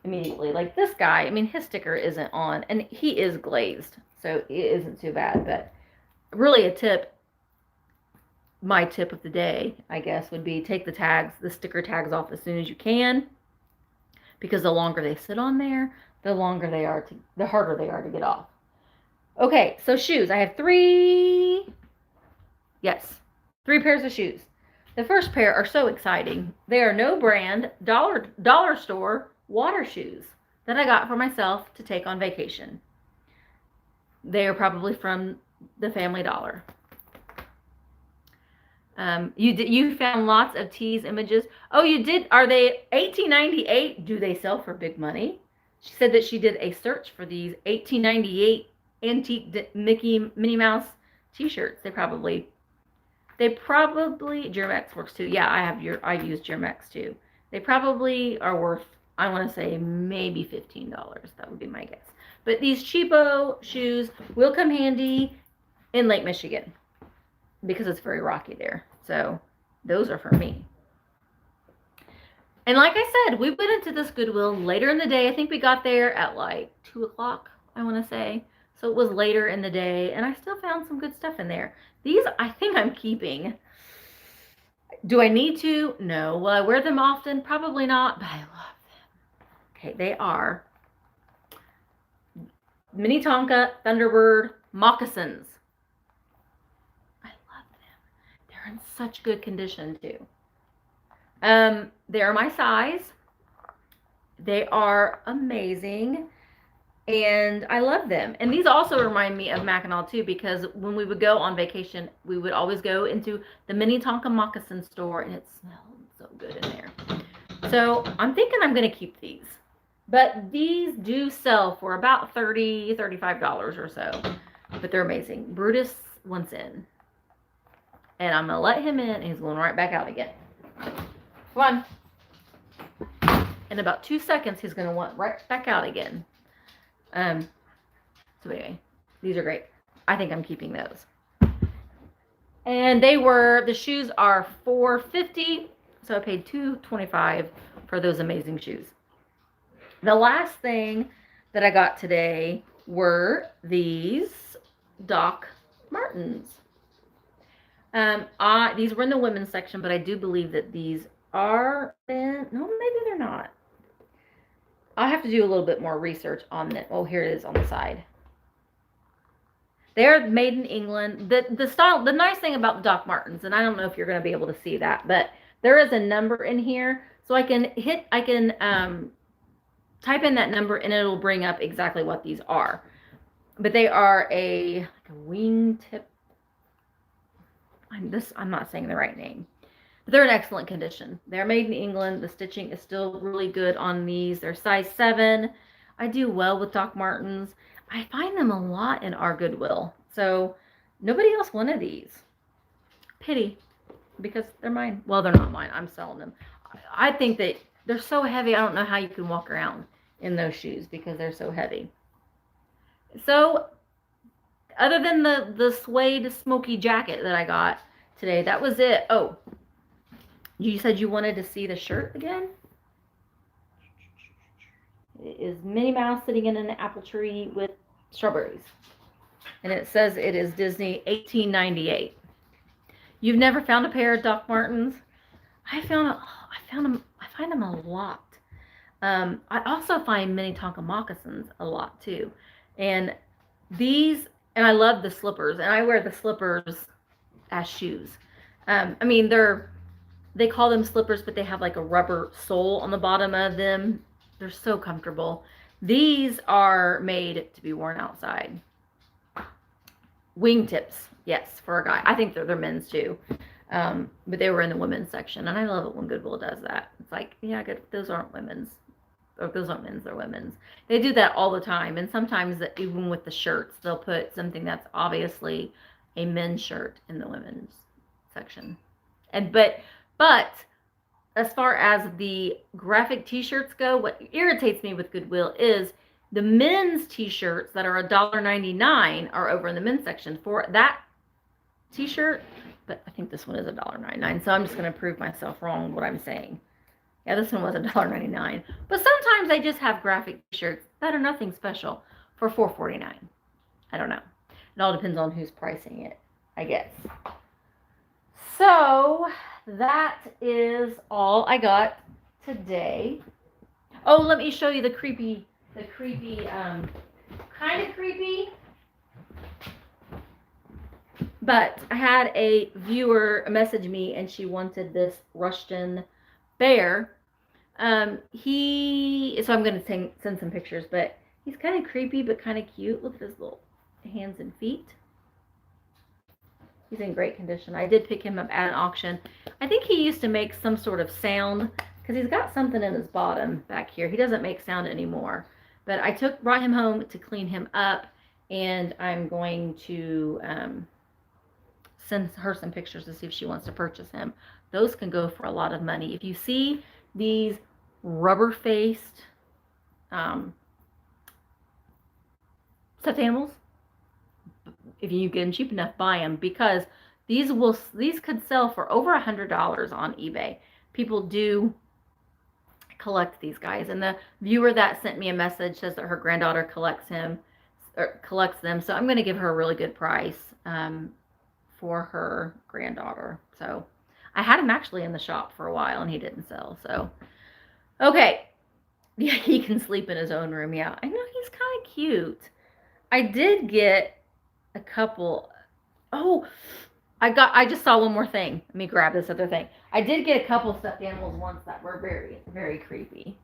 immediately. Like this guy, I mean, his sticker isn't on, and he is glazed, so it isn't too bad. But really my tip of the day, I guess, would be take the sticker tags off as soon as you can, because the longer they sit on there, the harder they are to get off. Okay, so shoes. I have three pairs of shoes. The first pair are so exciting. They are no brand, dollar store water shoes that I got for myself to take on vacation. They are probably from the Family Dollar. You found lots of tease images. Oh, you did? Are they $18.98? Do they sell for big money? She said that she did a search for these $18.98 antique Minnie Mouse t-shirts. They probably Germex works too. Yeah, I've used Germex too. They probably are worth, I want to say, maybe $15. That would be my guess. But these cheapo shoes will come handy in Lake Michigan because it's very rocky there. So those are for me. And like I said, we went into this Goodwill later in the day. I think we got there at like 2 o'clock, I want to say. So it was later in the day, and I still found some good stuff in there. These I think I'm keeping. Do I need to? No. Will I wear them often? Probably not, but I love them. Okay, they are Minnetonka Thunderbird moccasins. I love them. They're in such good condition too. They're my size. They are amazing, and I love them. And these also remind me of Mackinac too, because when we would go on vacation, we would always go into the Minnetonka moccasin store, and it smelled so good in there. So I'm thinking I'm going to keep these. But these do sell for about $30, $35 or so. But they're amazing. Brutus wants in. And I'm going to let him in, and he's going right back out again. Come on. In about 2 seconds, he's going to want right back out again. So anyway, these are great. I think I'm keeping those. And the shoes are $4.50. So I paid $2.25 for those amazing shoes. The last thing that I got today were these Doc Martens. These were in the women's section, but I do believe that these are no, maybe they're not. I'll have to do a little bit more research on it. Oh, here it is on the side. They're made in England. The style, the nice thing about the Doc Martens, and I don't know if you're going to be able to see that, but there is a number in here, so I can type in that number and it'll bring up exactly what these are. But they are like a wingtip. I'm not saying the right name. But they're in excellent condition. They're made in England. The stitching is still really good on these. They're size 7. I do well with Doc Martens. I find them a lot in our Goodwill. So nobody else wanted these. Pity, because they're mine. Well, they're not mine. I'm selling them. I think that they're so heavy. I don't know how you can walk around in those shoes because they're so heavy. So other than the suede smoky jacket that I got today, that was it. Oh, you said you wanted to see the shirt again? It is Minnie Mouse sitting in an apple tree with strawberries. And it says it is Disney 1898. You've never found a pair of Doc Martens? I find them a lot. I also find Minnetonka moccasins a lot too. And I love the slippers, and I wear the slippers as shoes. I mean, they call them slippers, but they have like a rubber sole on the bottom of them. They're so comfortable. These are made to be worn outside. Wingtips, yes, for a guy. I think they're men's too. But they were in the women's section, and I love it when Goodwill does that. It's like, yeah, good. Those aren't women's. Or those aren't men's, they're women's. They do that all the time, and sometimes even with the shirts, they'll put something that's obviously a men's shirt in the women's section. But as far as the graphic t-shirts go, what irritates me with Goodwill is the men's t-shirts that are $1.99 are over in the men's section for that t-shirt. But I think this one is $1.99, so I'm just going to prove myself wrong what I'm saying. Yeah, this one was $1.99. But sometimes they just have graphic t-shirts that are nothing special for $4.49. I don't know. It all depends on who's pricing it, I guess. So that is all I got today. Oh, let me show you the creepy, kind of creepy. But I had a viewer message me, and she wanted this Russian bear. So I'm going to send some pictures, but he's kind of creepy, but kind of cute. Look at his little hands and feet. He's in great condition. I did pick him up at an auction. I think he used to make some sort of sound because he's got something in his bottom back here. He doesn't make sound anymore. But I brought him home to clean him up, and I'm going to send her some pictures to see if she wants to purchase him. Those can go for a lot of money. If you see these rubber-faced stuffed animals, if you get them cheap enough, buy them, because these could sell for over $100 on eBay. People do collect these guys. And the viewer that sent me a message says that her granddaughter collects them. So I'm going to give her a really good price for her granddaughter. So I had him actually in the shop for a while and he didn't sell. So, okay. Yeah, he can sleep in his own room. Yeah, I know, he's kind of cute. I did get a couple. Oh, I just saw one more thing. Let me grab this other thing. I did get a couple stuffed animals once that were very, very creepy.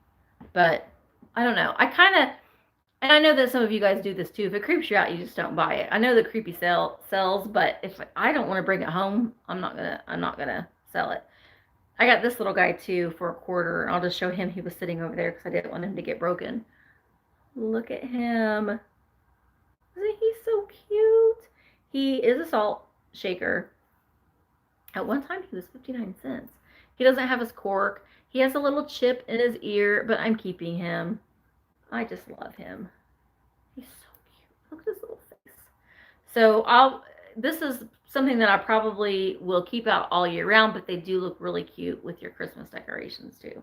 But I don't know. And I know that some of you guys do this too. If it creeps you out, you just don't buy it. I know the creepy sells, but if I don't want to bring it home, I'm not gonna sell it. I got this little guy too for $1, and I'll just show him. He was sitting over there because I didn't want him to get broken. Look at him. Isn't he so cute? He is a salt shaker. At one time, he was 59 cents. He doesn't have his cork. He has a little chip in his ear, but I'm keeping him. I just love him. He's so cute. Look at his little face. So this is something that I probably will keep out all year round, but they do look really cute with your Christmas decorations too.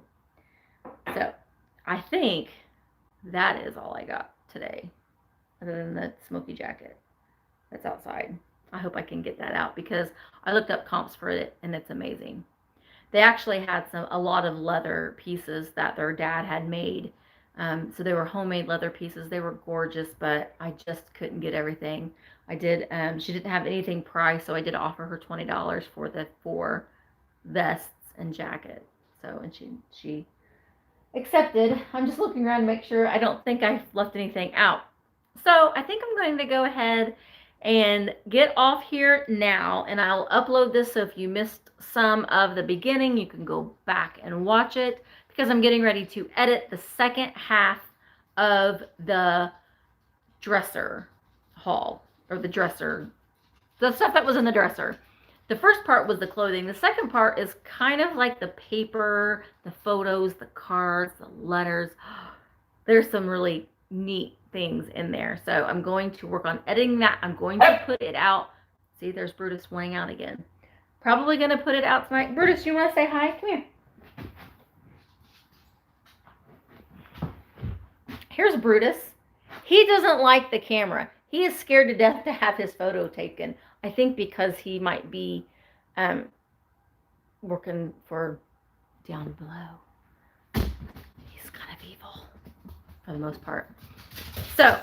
So I think that is all I got today, other than the smoky jacket that's outside. I hope I can get that out because I looked up comps for it and it's amazing. They actually had a lot of leather pieces that their dad had made. So they were homemade leather pieces. They were gorgeous, but I just couldn't get everything. I did. She didn't have anything priced, so I did offer her $20 for the 4 vests and jacket. So, and she accepted. I'm just looking around to make sure. I don't think I left anything out. So I think I'm going to go ahead and get off here now, and I'll upload this. So if you missed some of the beginning, you can go back and watch it, because I'm getting ready to edit the second half of the dresser haul, or the stuff that was in the dresser. The first part was the clothing. The second part is kind of like the paper, the photos, the cards, the letters. There's some really neat things in there. So I'm going to work on editing that. I'm going to put it out. See, there's Brutus wanting out again. Probably going to put it out tonight. Brutus, you want to say hi? Come here. Here's Brutus. He doesn't like the camera. He is scared to death to have his photo taken. I think because he might be working for down below. He's kind of evil for the most part. So,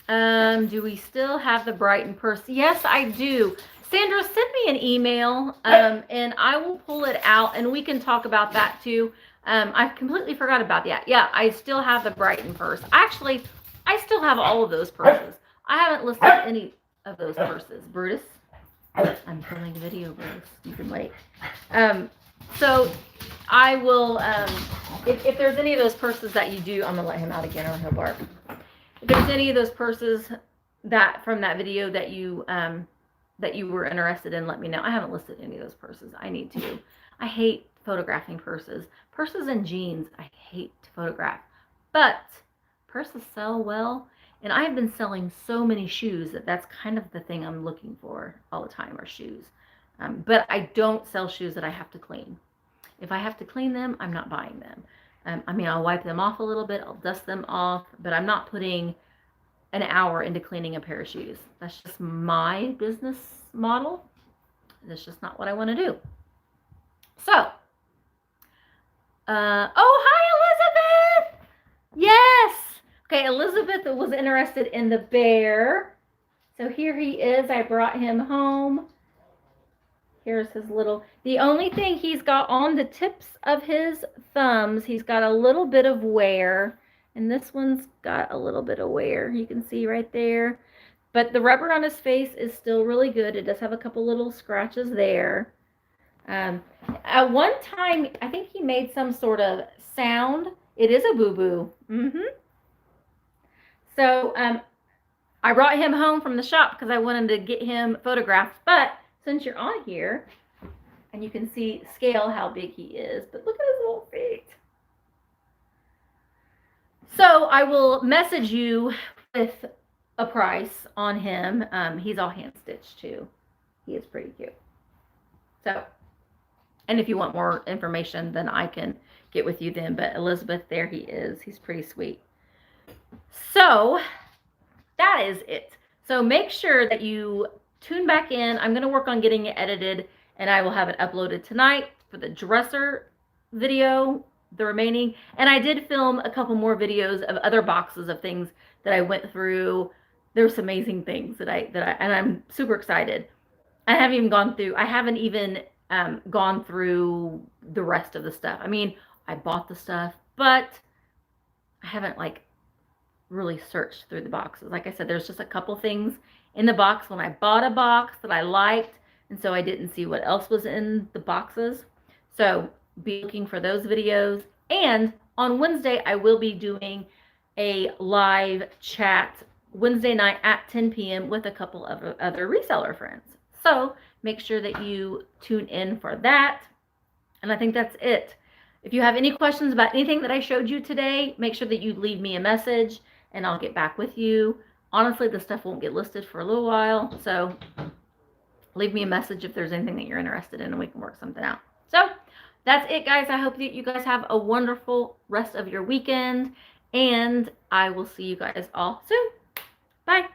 do we still have the Brighton purse? Yes, I do. Sandra, send me an email, and I will pull it out, and we can talk about that too. I completely forgot about that. Yeah, I still have the Brighton purse. Actually, I still have all of those purses. I haven't listed any of those purses. Brutus, I'm filming a video, Brutus. You can wait. So I will, if there's any of those purses that you do, I'm going to let him out again or he'll bark. If there's any of those purses from that video that you were interested in, let me know. I haven't listed any of those purses. I need to. I hate photographing purses. Purses and jeans, I hate to photograph. But purses sell well, and I've been selling so many shoes that's kind of the thing I'm looking for all the time, are shoes. But I don't sell shoes that I have to clean. If I have to clean them, I'm not buying them. I mean, I'll wipe them off a little bit, I'll dust them off, but I'm not putting an hour into cleaning a pair of shoes. That's just my business model. That's just not what I want to do. So, oh, hi, Elizabeth! Yes! Okay, Elizabeth was interested in the bear. So here he is. I brought him home. Here's his the only thing he's got on the tips of his thumbs, he's got a little bit of wear. And this one's got a little bit of wear. You can see right there. But the rubber on his face is still really good. It does have a couple little scratches there. At one time, I think he made some sort of sound. It is a boo-boo. So I brought him home from the shop because I wanted to get him photographed. But since you're on here, and you can see scale how big he is. But look at his little feet. So I will message you with a price on him. He's all hand stitched too. He is pretty cute. So, and if you want more information, then I can get with you then. But Elizabeth, there he is. He's pretty sweet. So that is it. So make sure that you tune back in. I'm going to work on getting it edited, and I will have it uploaded tonight for the dresser video, the remaining. And I did film a couple more videos of other boxes of things that I went through. There's some amazing things and I'm super excited. I haven't even gone through the rest of the stuff. I mean, I bought the stuff, but I haven't like really searched through the boxes. Like I said, there's just a couple things in the box when I bought a box that I liked, and so I didn't see what else was in the boxes. So be looking for those videos. And on Wednesday, I will be doing a live chat Wednesday night at 10 p.m. with a couple of other reseller friends. So make sure that you tune in for that. And I think that's it. If you have any questions about anything that I showed you today, make sure that you leave me a message and I'll get back with you. Honestly, the stuff won't get listed for a little while. So leave me a message if there's anything that you're interested in and we can work something out. So that's it, guys. I hope that you guys have a wonderful rest of your weekend, and I will see you guys all soon. Bye.